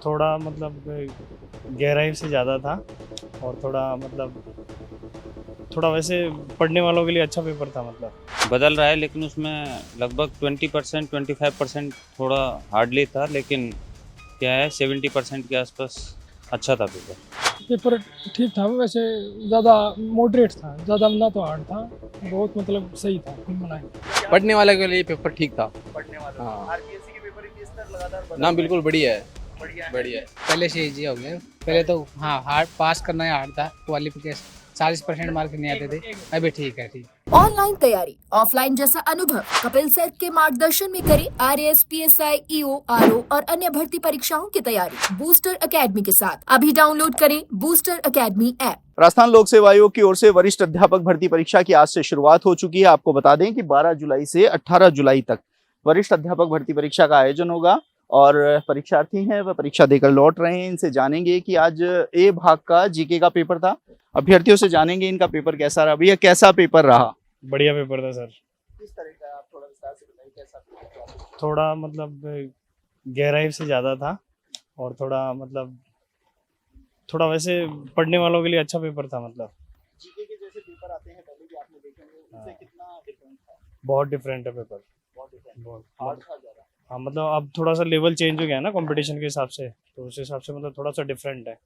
थोड़ा मतलब गहराई से ज़्यादा था और थोड़ा मतलब थोड़ा वैसे पढ़ने वालों के लिए अच्छा पेपर था मतलब। बदल रहा है, लेकिन उसमें लगभग 20% 25% थोड़ा हार्डली था, लेकिन क्या है 70% के आसपास अच्छा था पेपर। पेपर ठीक था वैसे, ज़्यादा मॉडरेट था, ज़्यादा ना तो हार्ड था, बहुत मतलब सही था, कुल मिला के। पढ़ने वाले के लिए पेपर ठीक था। पढ़ने वालों हाँ। आरपीएससी के पेपर की स्तर लगातार बदल ना रहा है। बिल्कुल बढ़िया है, बढ़िया है। बढ़िया है। पहले से इजी हो गया। पहले तो हाँ हार्ड पास करना ही हार्ड था, क्वालिफिकेशन 40% मार्क नहीं आते थे। अभी ठीक है, ठीक। ऑनलाइन तैयारी, ऑफलाइन जैसा अनुभव कपिल सर के मार्गदर्शन में करें आरएएस, पीएसआई, ईओ, आरओ और अन्य भर्ती परीक्षाओं की तैयारी बूस्टर एकेडमी के साथ। अभी डाउनलोड करें बूस्टर एकेडमी ऐप। राजस्थान लोक सेवा आयोग की ओर से वरिष्ठ अध्यापक भर्ती परीक्षा की आज से शुरुआत हो चुकी है। आपको बता दें कि 12 जुलाई से 18 जुलाई तक वरिष्ठ अध्यापक भर्ती परीक्षा का आयोजन होगा और परीक्षार्थी हैं वह परीक्षा देकर लौट रहे हैं। इनसे जानेंगे कि आज ए भाग का जीके का पेपर था। अभ्यर्थियों से जानेंगे इनका पेपर कैसा रहा। भैया कैसा पेपर रहा? बढ़िया पेपर था सर। किस तरह का, आप थोड़ा विस्तार से बताइए कैसा पेपर था? थोड़ा मतलब गहराई से ज़्यादा था और थोड़ा मतलब थोड़ा वैसे पढ़ने वालों के लिए अच्छा पेपर था मतलब। जीके के जैसे पेपर आते हैं पहले भी आपने देखे होंगे, उनसे कितना डिफरेंट था? बहुत डिफरेंट है पेपर। बहुत डिफरेंट, बहुत हार्ड था ज़्यादा। हाँ मतलब अब थोड़ा सा लेवल चेंज हो गया है ना कंपटीशन के हिसाब से, तो उस हिसाब से मतलब थोड़ा सा डिफरेंट है,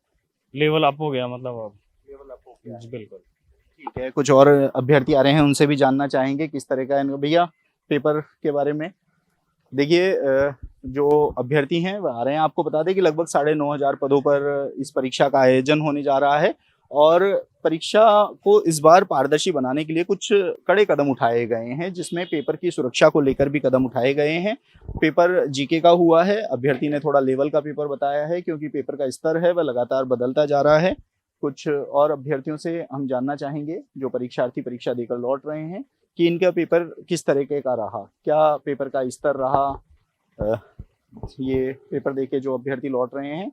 लेवल अप हो गया मतलब अब। लेवल अप हो गया है। जी बिल्कुल। ठीक है, कुछ और अभ्यर्थी आ रहे हैं, उनसे भी जानना चाहेंगे किस तरह का है इनका। भैया पेपर के बारे में देखिए, जो अभ्यर्थी हैं वह आ रहे हैं। आपको बता दें कि लगभग 9,500 पदों पर इस परीक्षा का आयोजन होने जा रहा है और परीक्षा को इस बार पारदर्शी बनाने के लिए कुछ कड़े कदम उठाए गए हैं, जिसमें पेपर की सुरक्षा को लेकर भी कदम उठाए गए हैं। पेपर जीके का हुआ है। अभ्यर्थी ने थोड़ा लेवल का पेपर बताया है क्योंकि पेपर का स्तर है वह लगातार बदलता जा रहा है। कुछ और अभ्यर्थियों से हम जानना चाहेंगे जो परीक्षार्थी परीक्षा देकर लौट रहे हैं कि इनका पेपर किस तरीके का रहा, क्या पेपर का स्तर रहा। ये पेपर देके जो अभ्यर्थी लौट रहे हैं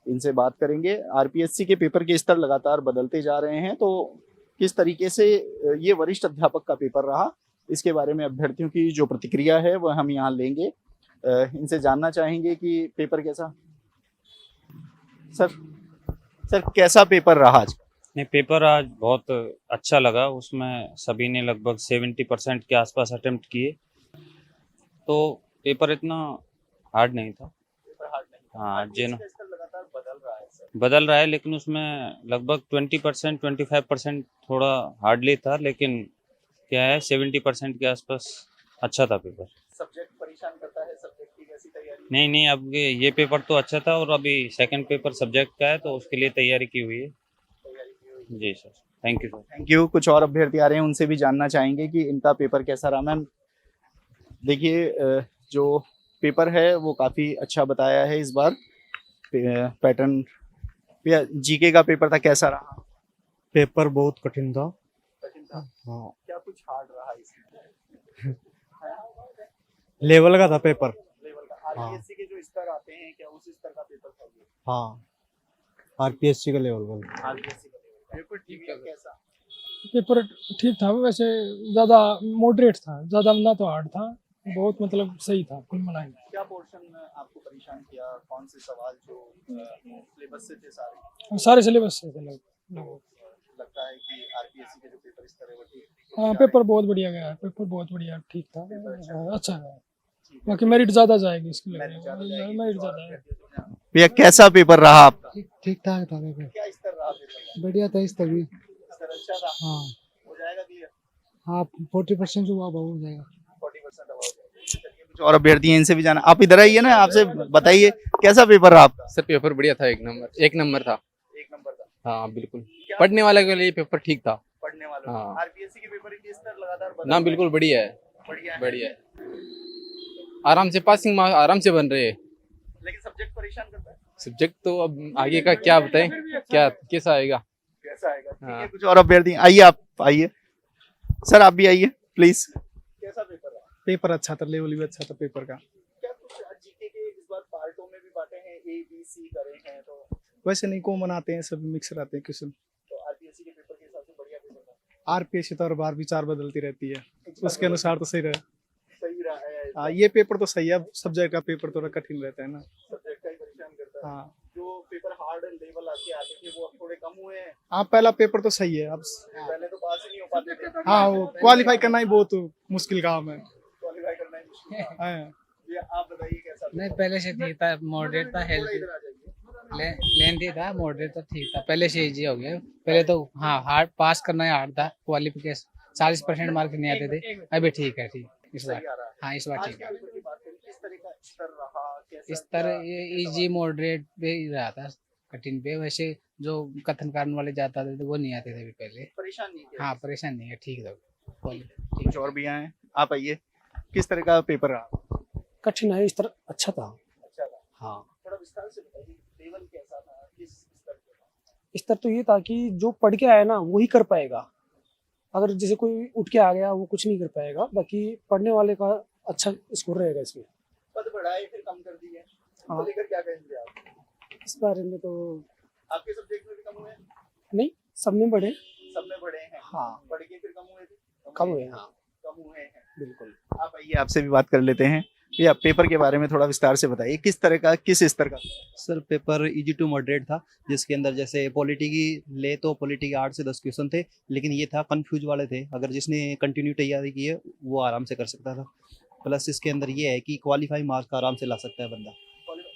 इनसे बात करेंगे। आरपीएससी के पेपर के स्तर लगातार बदलते जा रहे हैं, तो किस तरीके से ये वरिष्ठ अध्यापक का पेपर रहा, इसके बारे में अभ्यर्थियों की जो प्रतिक्रिया है वह हम यहाँ लेंगे। इनसे जानना चाहेंगे कि पेपर कैसा। सर कैसा पेपर रहा आज? नहीं, पेपर आज बहुत अच्छा लगा। उसमें सभी ने लगभग 70% के आसपास अटेम्प्ट किए, तो पेपर इतना हार्ड नहीं था। पेपर हार्ड नहीं? हाँ जी ना, स्तर लगातार बदल रहा है सर। बदल रहा है, लेकिन उसमें लगभग 20% 25% थोड़ा हार्डली था, लेकिन क्या है 70% के आसपास अच्छा था पेपर। सब्जेक्ट परेशान करता है, सब्जेक्ट की कैसी तैयारी? नहीं नहीं, अब ये पेपर तो अच्छा था और अभी सेकंड पेपर सब्जेक्ट का है, तो उसके लिए तैयारी की हुई है। तैयारी की हुई? जी sir, thank you sir. Thank you. कुछ और अभ्यर्थी आ रहे हैं, उनसे भी जानना चाहेंगे कि इनका पेपर कैसा रहा। मैम देखिए, जो पेपर है वो काफ़ी अच्छा बताया है इस बार। पैटर्न भैया जीके का पेपर था, कैसा रहा? पेपर बहुत कठिन था। कठिन था? हाँ, क्या कुछ हार्ड रहा इसमें? लेवल का था पेपर। लेवल का आरपीएससी के जो स्तर आते हैं, क्या उस स्तर का पेपर था ये? हाँ, आरपीएससी का लेवल का। आरपीएससी का लेवल पेपर ठीक है। कैसा? पेपर ठीक था वैसे, ज़्यादा मॉडरेट था, ज़्यादा ना तो हार्ड था, बहुत मतलब सही था, कुल मिला के। क्या पोर्शन आपको परेशान किया? कौन से सवाल जो सिलेबस से थे सारे? सारे सिलेबस से थे लगभग। लगता है कि आरपीएससी के जो पेपर स्तर है वो ठीक? हाँ पेपर बहुत बढ़िया गया है, पेपर बहुत बढ़िया ठीक था, अच्छा है। बाकी मेरिट ज़्यादा जाएगी इसके लिए, मेरिट ज़्यादा है। भैया कैसा पेपर रहा आपका? ठीक ठाक था पेपर, क्या स्तर रहा पेपर? बढ़िया था इस तभी। स्तर अच्छा था? हाँ हो जाएगा क्लियर? हाँ 40% जो हुआ हो जाएगा। 40% हो जाएगा। कुछ और अभ्यर्थी हैं, इनसे भी जाना। आप इधर आइए ना, आपसे बताइए कैसा पेपर रहा आपका? सर पेपर बढ़िया था, एक नंबर, एक नंबर था। एक नंबर था? हाँ बिल्कुल, पढ़ने वाले के लिए पेपर ठीक था। पढ़ने वालों हाँ। आरपीएससी के पेपर की स्तर लगातार बदल ना रहा है। बिल्कुल बढ़िया है, बढ़िया है। बढ़िया है। आराम से पासिंग मार्क्स आराम से बन रहे हैं। लेकिन सब्जेक्ट परेशान करता है। सब्जेक्ट तो अब आगे का क्या बताएं, क्या कैसा आएगा। कैसा आएगा? ठीक हाँ। है, कुछ और अभ्यर्थी आइए, आप आइए सर, आप भी आइए प्लीज। कैसा पेपर रहा? पेपर अच्छा था, लेवल भी अच्छा था पेपर का। क्या कुछ जीके के इस बार पार्टों में भी बांटे हैं, ए बी सी करे हैं, तो वैसे नहीं कॉमन आते हैं, सभी मिक्स रहते हैं क्वेश्चन। आरपीएससी के पेपर के हिसाब से बढ़िया पेपर था? आरपीएससी तो हर बार विचार बदलती रहती है, उसके अनुसार तो सही रहे। सही रहा है? हाँ ये पेपर तो सही है, सब्जेक्ट का पेपर थोड़ा कठिन रहता है ना। सब्जेक्ट का ही परेशान करता है? है जो पेपर हार्ड लेवल आके आते थे वो अब थोड़े कम हुए हैं। हाँ पहला पेपर तो सही है अब। पहले तो पास ही नहीं हो पाते थे। हाँ वो क्वालिफाई करना ही बहुत मुश्किल काम है। क्वालिफाई करना ही मुश्किल था। हाँ। ये आप बताइए कैसा नहीं पहले से ठीक था, मॉडरेट था, हेल्थी लेंथी था, मॉडरेट था, ठीक था, पहले से इजी हो गया। पहले तो हाँ हार्ड पास करना ही हार्ड था, क्वालिफिकेशन 40% मार्क नहीं आते थे, अभी ठीक है, ठीक इस बार। हाँ इस बार ठीक है। किस तरह का स्तर रहा, कैसा इस तरह ये इजी मॉडरेट पे ही रहा था, कठिन पे। वैसे जो कथन कारण वाले जाते थे वो नहीं आते थे अभी पहले। परेशान नहीं किया? हाँ परेशान नहीं है, ठीक था। कुछ और भी हैं, आप आइए। किस तरह का पेपर रहा? कठिन है, इस तरह अच्छा था। अच्छा था। हाँ थोड़ा विस्तार से बताइए लेवल कैसा था, किस स्तर पे था? स्तर तो ये था कि जो पढ़ के आया ना वही कर पाएगा। अगर जैसे कोई उठ के आ गया वो कुछ नहीं कर पाएगा, बाकी पढ़ने वाले का अच्छा स्कोर रहेगा इसमें। पद बढ़ाए फिर कम कर दिए, हाँ। तो लेकर क्या कहेंगे आप? इस बारे में तो आपके सब्जेक्ट में भी कम हुए? नहीं, सब में बढ़े। सब में बढ़े हैं। हाँ पढ़ के फिर कम हुए थे? कम हुए। हाँ कम हुए हैं। बिल्कुल। आप आइए, आपसे भी बात कर लेते हैं। भैया पेपर के बारे में थोड़ा विस्तार से बताइए, किस तरह का, किस स्तर का? Sir paper easy to moderate था, जिसके अंदर जैसे पॉलिटी की ले तो पॉलिटी के 8 से 10 क्वेश्चन थे, लेकिन ये था कंफ्यूज वाले थे। अगर जिसने कंटिन्यू तैयारी की है वो आराम से कर सकता था। प्लस इसके अंदर ये है कि क्वालिफाई मार्क्स आराम से ला सकता है बंदा।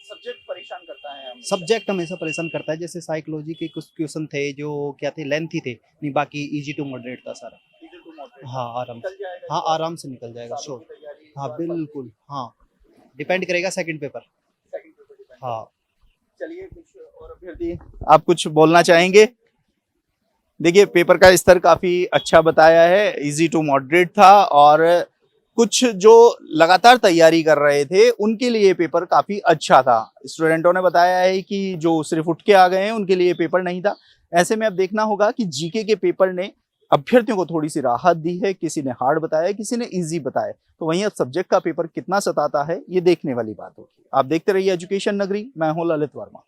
सब्जेक्ट परेशान करता है हमें। सब्जेक्ट हमेशा परेशान करता है, जैसे साइकोलॉजी के कुछ क्वेश्चन थे जो क्या थे, लेंथी थे, नहीं बाकी इजी टू मॉडरेट था सारा। हाँ आराम से, हाँ आराम से निकल जाएगा श्योर। हाँ बिल्कुल, हाँ डिपेंड करेगा सेकंड पेपर। हाँ चलिए, कुछ और अभ्यर्थी आप कुछ बोलना चाहेंगे? देखिए पेपर का स्तर काफी अच्छा बताया है, इजी टू मॉडरेट था, और कुछ जो लगातार तैयारी कर रहे थे उनके लिए पेपर काफी अच्छा था। स्टूडेंटों ने बताया है कि जो सिर्फ उठ के आ गए हैं उनके लिए पेपर नहीं था। ऐसे में अब देखना होगा कि जीके के पेपर ने अभ्यर्थियों को थोड़ी सी राहत दी है, किसी ने हार्ड बताया, किसी ने इजी बताया, तो वहीं अब सब्जेक्ट का पेपर कितना सताता है ये देखने वाली बात होगी। आप देखते रहिए एजुकेशन नगरी, मैं हूं ललित वर्मा।